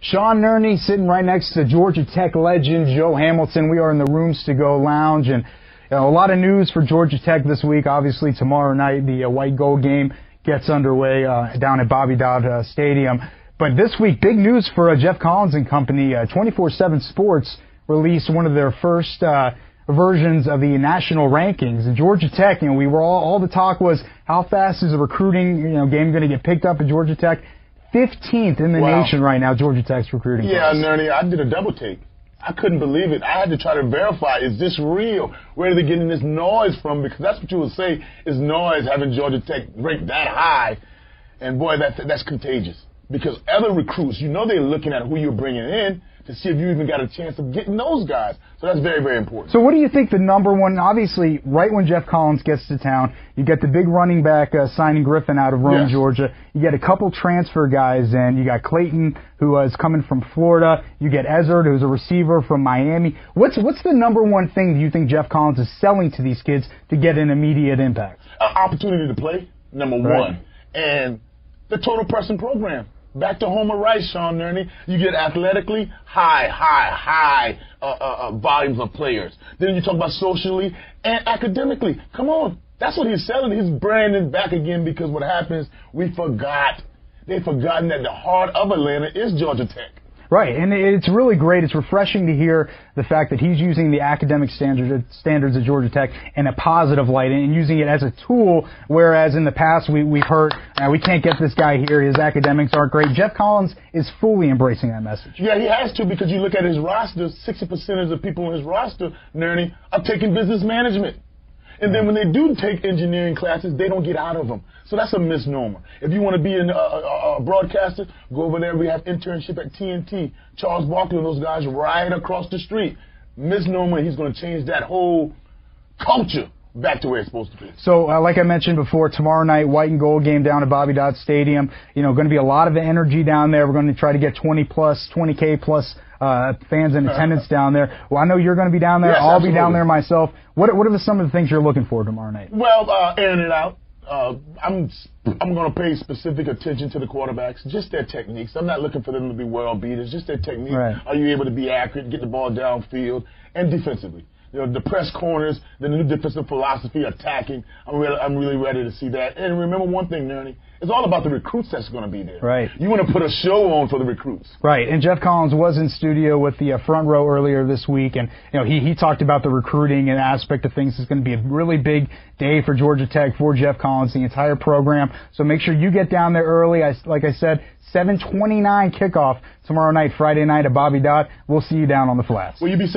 Sean Nerny sitting right next to Georgia Tech legend Joe Hamilton. We are in the Rooms to Go lounge, and a lot of news for Georgia Tech this week. Obviously, tomorrow night the white gold game gets underway down at Bobby Dodd Stadium. But this week, big news for Jeff Collins and company. 24/7 Sports released one of their first versions of the national rankings. And Georgia Tech, we were all the talk was how fast is the recruiting game going to get picked up at Georgia Tech? 15th in the nation right now, Georgia Tech's recruiting. Yeah, Nerny, I did a double take. I couldn't believe it. I had to try to verify, is this real? Where are they getting this noise from? Because that's what you would say is noise, having Georgia Tech ranked that high. And boy, that's contagious. Because other recruits, they're looking at who you're bringing in to see if you even got a chance of getting those guys. So that's very, very important. So what do you think the number one, obviously, right when Jeff Collins gets to town, you get the big running back signing Griffin out of Rome, yes, Georgia. You get a couple transfer guys in. You got Clayton, who is coming from Florida. You get Ezard, who's a receiver from Miami. What's the number one thing that you think Jeff Collins is selling to these kids to get an immediate impact? Opportunity to play, number one. And the total person program. Back to Homer Rice, Sean Nerny. You get athletically high volumes of players. Then you talk about socially and academically. Come on. That's what he's selling. He's branding back again because what happens, they've forgotten that the heart of Atlanta is Georgia Tech. Right, and it's really great. It's refreshing to hear the fact that he's using the academic standards at Georgia Tech in a positive light and using it as a tool, whereas in the past we've heard, we can't get this guy here, his academics aren't great. Jeff Collins is fully embracing that message. Yeah, he has to, because you look at his roster, 60% of the people on his roster, Nerny, are taking business management. And then when they do take engineering classes, they don't get out of them. So that's a misnomer. If you want to be a broadcaster, go over there. We have internship at TNT. Charles Barkley and those guys right across the street. Misnomer, he's going to change that whole culture back to where it's supposed to be. So, like I mentioned before, tomorrow night, white and gold game down at Bobby Dodd Stadium. Going to be a lot of energy down there. We're going to try to get 20K plus fans in attendance down there. Well, I know you're going to be down there. Yes, I'll absolutely be down there myself. What are some of the things you're looking for tomorrow night? Well, airing it out. I'm going to pay specific attention to the quarterbacks, just their techniques. I'm not looking for them to be world beaters, just their technique. Right. Are you able to be accurate, get the ball downfield, and defensively? The press corners, the new defensive philosophy, attacking. I'm really ready to see that. And remember one thing, Nerny, it's all about the recruits that's going to be there. Right. You want to put a show on for the recruits. Right. And Jeff Collins was in studio with the front row earlier this week, and he talked about the recruiting and aspect of things. It's going to be a really big day for Georgia Tech, for Jeff Collins, the entire program. So make sure you get down there early. Like I said, 7:29 kickoff tomorrow night, Friday night at Bobby Dodd. We'll see you down on the flats. Will you be